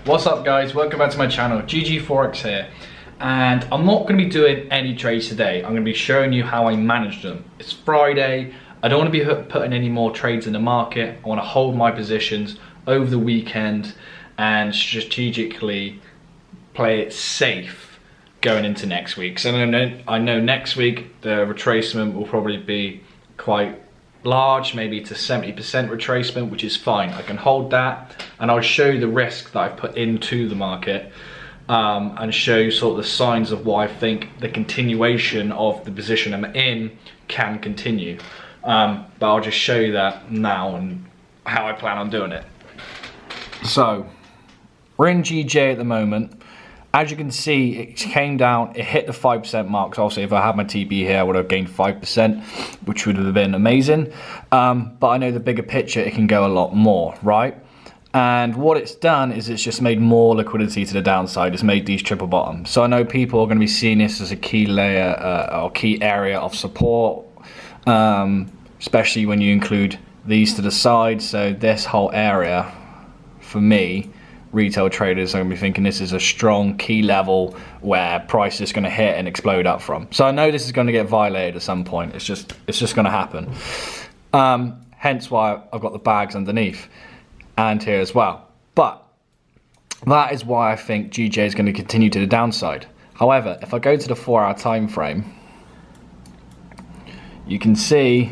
What's up guys, welcome back to my channel, GGFOREX here. And I'm not going to be doing any trades today. I'm going to be showing you how I manage them. It's Friday, I don't want to be putting any more trades in the market. I want to hold my positions over the weekend and strategically play it safe going into next week. So I know next week the retracement will probably be quite large, maybe to 70% retracement, which is fine. I can hold that, and I'll show you the risk that I've put into the market and show you sort of the signs of why I think the continuation of the position I'm in can continue. But I'll just show you that now and how I plan on doing it. So we're in GJ at the moment. As you can see, it came down, it hit the 5% mark. So obviously if I had my TB here, I would have gained 5%, which would have been amazing. But I know the bigger picture, it can go a lot more, right? And what it's done is it's just made more liquidity to the downside. It's made these triple bottoms. So I know people are going to be seeing this as a key layer or key area of support, especially when you include these to the side. So this whole area, for me, retail traders are going to be thinking this is a strong key level where price is going to hit and explode up from. So I know this is going to get violated at some point. It's just going to happen. Hence why I've got the bags underneath and here as well. But that is why I think GJ is going to continue to the downside. However, if I go to the 4-hour time frame, you can see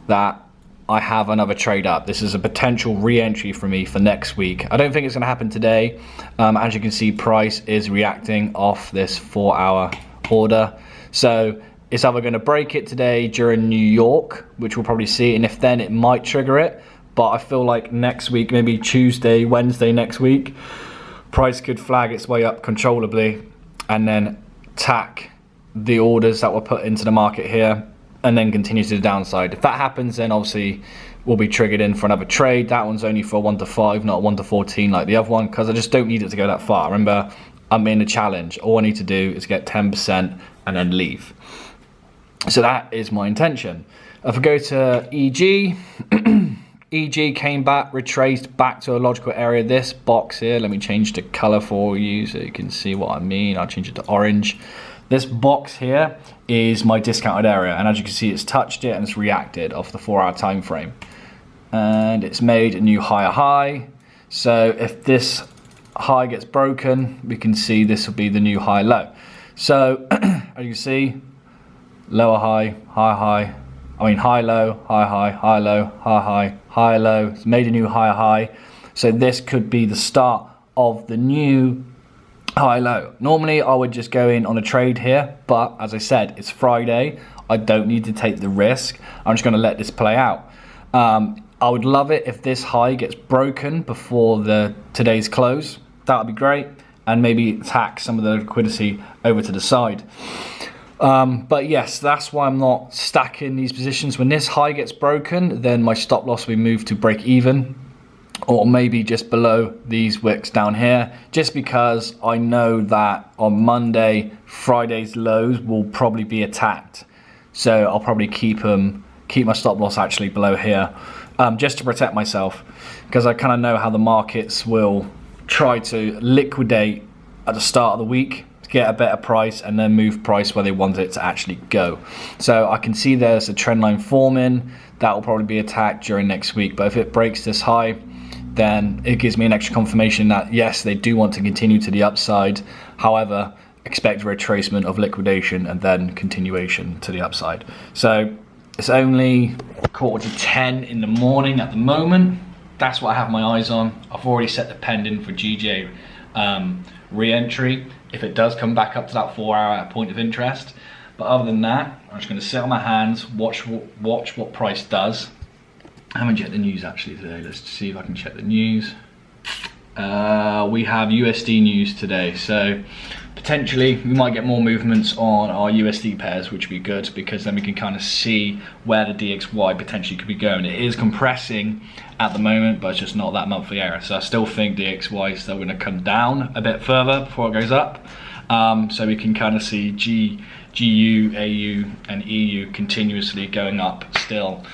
that I have another trade up. This is a potential re-entry for me for next week. I don't think it's going to happen today. As you can see, price is reacting off this 4-hour order. So it's either going to break it today during New York, which we'll probably see, and if then it might trigger it. But I feel like next week, maybe Tuesday, Wednesday next week, price could flag its way up controllably and then tack the orders that were put into the market here and then continue to the downside. If that happens, then obviously we'll be triggered in for another trade. That one's only for 1 to 5, not 1 to 14 like the other one, because I just don't need it to go that far. Remember, I'm in a challenge. All I need to do is get 10% and then leave. So that is my intention. If I go to EG, EG came back, retraced back to a logical area. This box here, let me change the color for you so you can see what I mean. I'll change it to orange. This box here is my discounted area, and as you can see, it's touched it and it's reacted off the 4-hour time frame, and it's made a new higher high. So if this high gets broken, we can see this will be the new high low. So as you can see, lower high, high high, I mean high low, high high, high low, high high, high low. It's made a new higher high. So this could be the start of the new high low. Normally I would just go in on a trade here, but as I said, it's Friday. I don't need to take the risk. I'm just going to let this play out. I would love it if this high gets broken before today's close. That would be great, and maybe tack some of the liquidity over to the side. But yes, that's why I'm not stacking these positions. When this high gets broken, then my stop loss will be moved to break even, or maybe just below these wicks down here, just because I know that on Monday, Friday's lows will probably be attacked. So I'll probably keep my stop loss actually below here, just to protect myself, because I kind of know how the markets will try to liquidate at the start of the week to get a better price and then move price where they want it to actually go. So I can see there's a trend line forming that will probably be attacked during next week. But if it breaks this high, then it gives me an extra confirmation that yes, they do want to continue to the upside. However, expect retracement of liquidation and then continuation to the upside. So it's only 9:45 in the morning at the moment. That's what I have my eyes on. I've already set the pending for GJ re-entry if it does come back up to that 4-hour point of interest. But other than that, I'm just going to sit on my hands, watch what price does. I haven't checked the news actually today. Let's see if I can check the news. We have USD news today, so potentially we might get more movements on our USD pairs, which would be good, because then we can kind of see where the DXY potentially could be going. It is compressing at the moment, but it's just not that monthly area. So I still think DXY is still going to come down a bit further before it goes up. So we can kind of see GU, AU, and EU continuously going up still.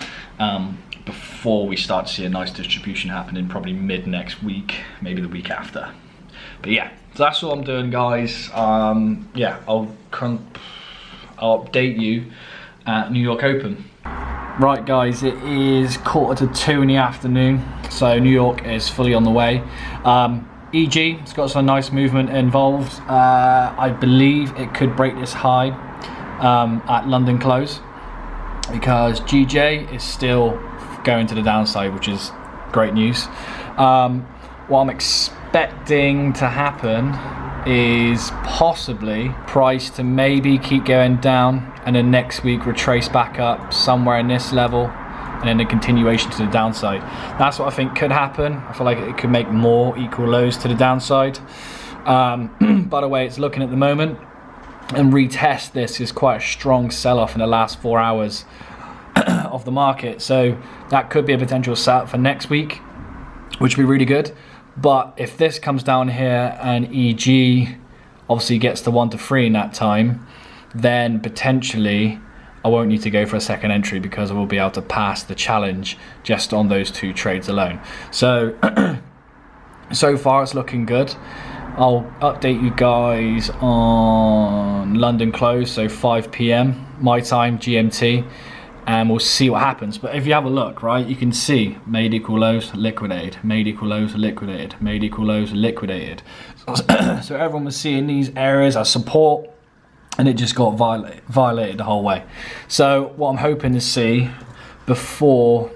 Before we start to see a nice distribution happening, probably mid next week, maybe the week after. But yeah, so that's all I'm doing, guys. Yeah, I'll update you at New York Open. Right, guys, it is 1:45 in the afternoon, so New York is fully on the way. EG, it's got some nice movement involved. I believe it could break this high at London close, because GJ is still going to the downside, which is great news. What I'm expecting to happen is possibly price to maybe keep going down, and then next week retrace back up somewhere in this level, and then a continuation to the downside. That's what I think could happen. I feel like it could make more equal lows to the downside. By the way, it's looking at the moment, and retest this is quite a strong sell-off in the last 4 hours of the market, so that could be a potential setup for next week, which would be really good. But if this comes down here and EG obviously gets to 1 to 3 in that time, then potentially I won't need to go for a second entry, because I will be able to pass the challenge just on those 2 trades alone. So so far it's looking good. I'll update you guys on London close, so 5 p.m. my time, GMT, and we'll see what happens. But if you have a look, right, you can see made equal lows, liquidated, made equal lows, liquidated, made equal lows, liquidated. So everyone was seeing these areas as support, and it just got violated the whole way. So what I'm hoping to see before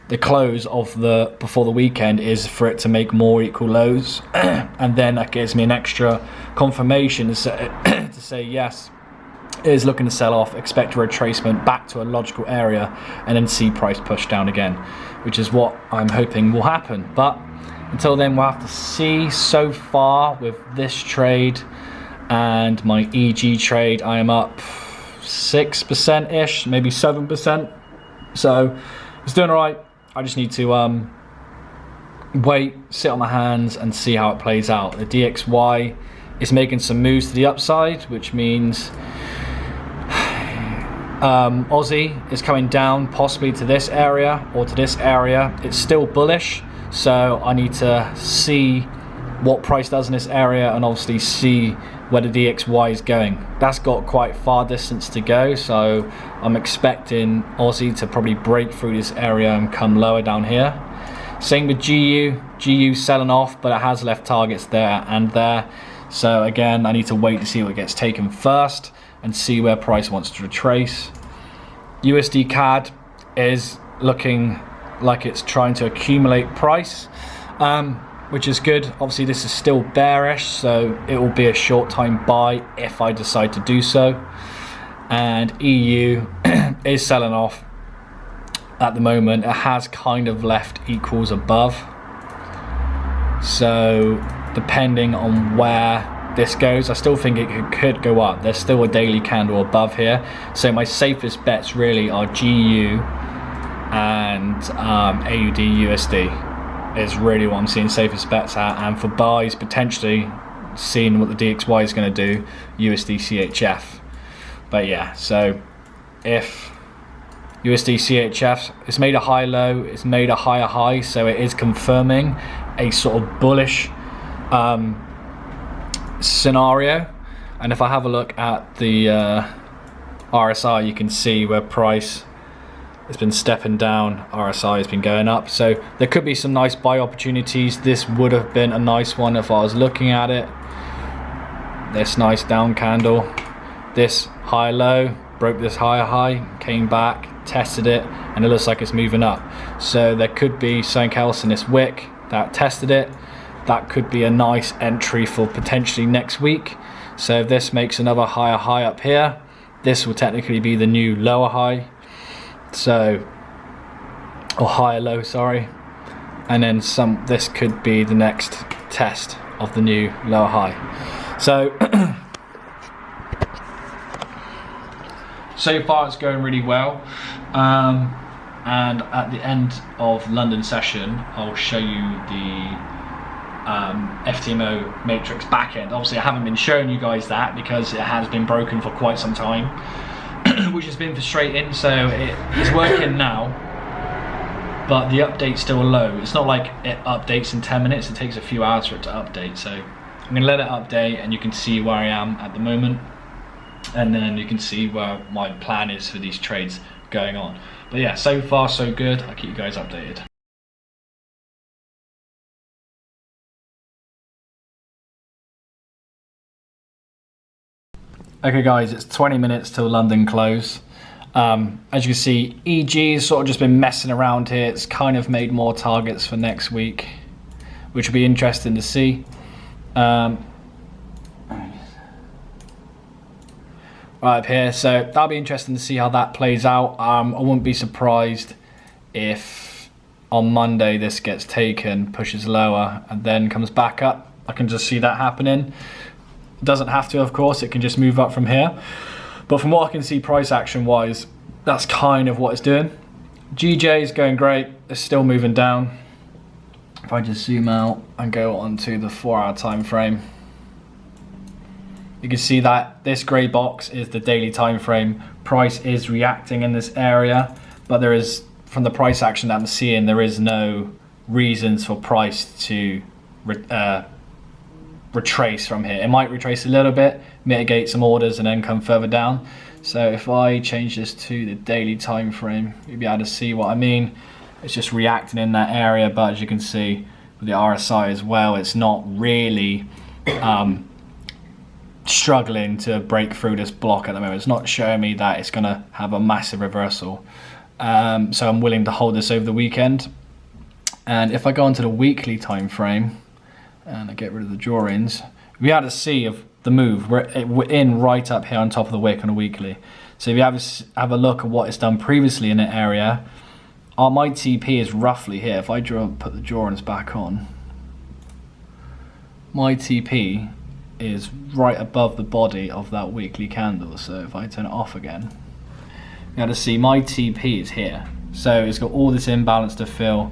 the close of before the weekend is for it to make more equal lows, and then that gives me an extra confirmation to say yes, it is looking to sell off, expect a retracement back to a logical area, and then see price push down again, which is what I'm hoping will happen. But until then, we'll have to see. So far with this trade and my EG trade, I am up 6% ish, maybe 7%, so it's doing all right. I just need to wait, sit on my hands and see how it plays out. The DXY is making some moves to the upside, which means Aussie is coming down possibly to this area or to this area. It's still bullish, so I need to see what price does in this area, and obviously see where the DXY is going. That's got quite far distance to go, so I'm expecting Aussie to probably break through this area and come lower down here. Same with GU selling off, but it has left targets there and there. So again, I need to wait to see what gets taken first and see where price wants to retrace. USD CAD is looking like it's trying to accumulate price, which is good. Obviously this is still bearish, so it will be a short time buy if I decide to do so. And EU is selling off at the moment. It has kind of left equals above, so depending on where this goes, I still think it could go up. There's still a daily candle above here, so my safest bets really are GU and AUD USD is really what I'm seeing safest bets at, and for buys potentially seeing what the DXY is going to do, USD CHF. But yeah, so if USD CHF, it's made a high low, it's made a higher high, so it is confirming a sort of bullish scenario. And if I have a look at the RSI, you can see where price has been stepping down, RSI has been going up, so there could be some nice buy opportunities. This would have been a nice one if I was looking at it. This nice down candle, this high low, broke this higher high, came back, tested it, and it looks like it's moving up. So there could be something else in this wick that tested it. That could be a nice entry for potentially next week. So if this makes another higher high up here, this will technically be the new lower high, so, or higher low, sorry, and then this could be the next test of the new lower high. So so far it's going really well, and at the end of London session I'll show you the Ftmo matrix backend. Obviously I haven't been showing you guys that because it has been broken for quite some time, which has been frustrating. So it is working now, but the update's still low. It's not like it updates in 10 minutes, it takes a few hours for it to update. So I'm gonna let it update and you can see where I am at the moment. And then you can see where my plan is for these trades going on. But yeah, so far so good. I'll keep you guys updated. Okay guys, it's 20 minutes till London close. As you can see, EG has sort of just been messing around here. It's kind of made more targets for next week, which will be interesting to see. Right up here, so that'll be interesting to see how that plays out. I wouldn't be surprised if on Monday this gets taken, pushes lower, and then comes back up. I can just see that happening. It doesn't have to, of course, it can just move up from here. But from what I can see price action wise, that's kind of what it's doing. GJ is going great, it's still moving down. If I just zoom out and go onto the 4-hour time frame, you can see that this grey box is the daily time frame. Price is reacting in this area, but there is, from the price action that I'm seeing, there is no reasons for price to retrace from here. It might retrace a little bit, mitigate some orders, and then come further down. So if I change this to the daily time frame, you'll be able to see what I mean. It's just reacting in that area, but as you can see with the RSI as well, it's not really struggling to break through this block at the moment. It's not showing me that it's going to have a massive reversal. So I'm willing to hold this over the weekend. And if I go onto the weekly time frame and I get rid of the drawings, we have to see if the move, we're in right up here on top of the wick on a weekly. So if you have a look at what it's done previously in the area, my TP is roughly here. If I put the drawings back on, my TP is right above the body of that weekly candle. So if I turn it off again, you got to see my TP is here. So it's got all this imbalance to fill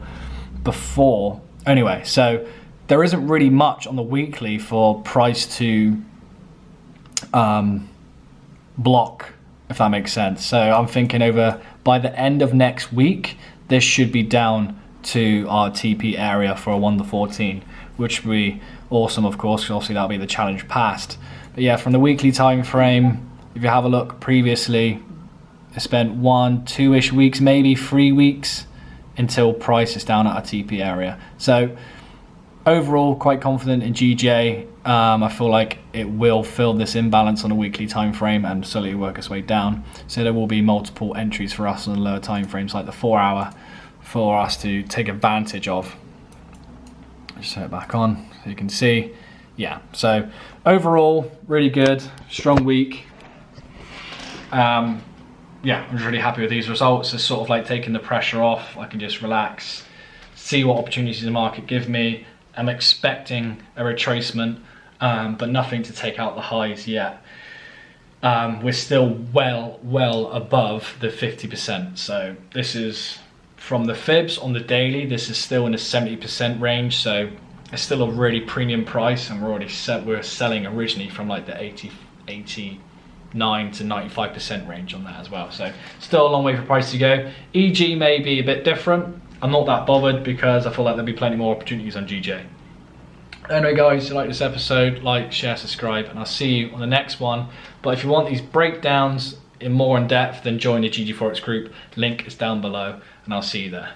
before. Anyway, so there isn't really much on the weekly for price to block, if that makes sense. So I'm thinking over by the end of next week, this should be down to our TP area for a 1 to 14, which would be awesome, of course, because obviously that'll be the challenge past. But yeah, from the weekly time frame, if you have a look previously, I spent 1, 2-ish weeks, maybe 3 weeks until price is down at our TP area. So overall, quite confident in GJ. I feel like it will fill this imbalance on a weekly time frame and slowly work its way down. So there will be multiple entries for us on the lower time frames, like the 4-hour, for us to take advantage of. Just turn it back on so you can see. Yeah, so overall, really good, strong week. Yeah, I'm just really happy with these results. It's sort of like taking the pressure off. I can just relax, see what opportunities the market give me. I'm expecting a retracement, but nothing to take out the highs yet. We're still well above the 50%. So this is from the fibs on the daily. This is still in the 70% range. So it's still a really premium price, and we're selling originally from like the 89 to 95% range on that as well. So still a long way for price to go. EG may be a bit different. I'm not that bothered because I feel like there'll be plenty more opportunities on GJ. Anyway guys, if you like this episode, like, share, subscribe, and I'll see you on the next one. But if you want these breakdowns in more in depth, then join the GGFOREX group. Link is down below, and I'll see you there.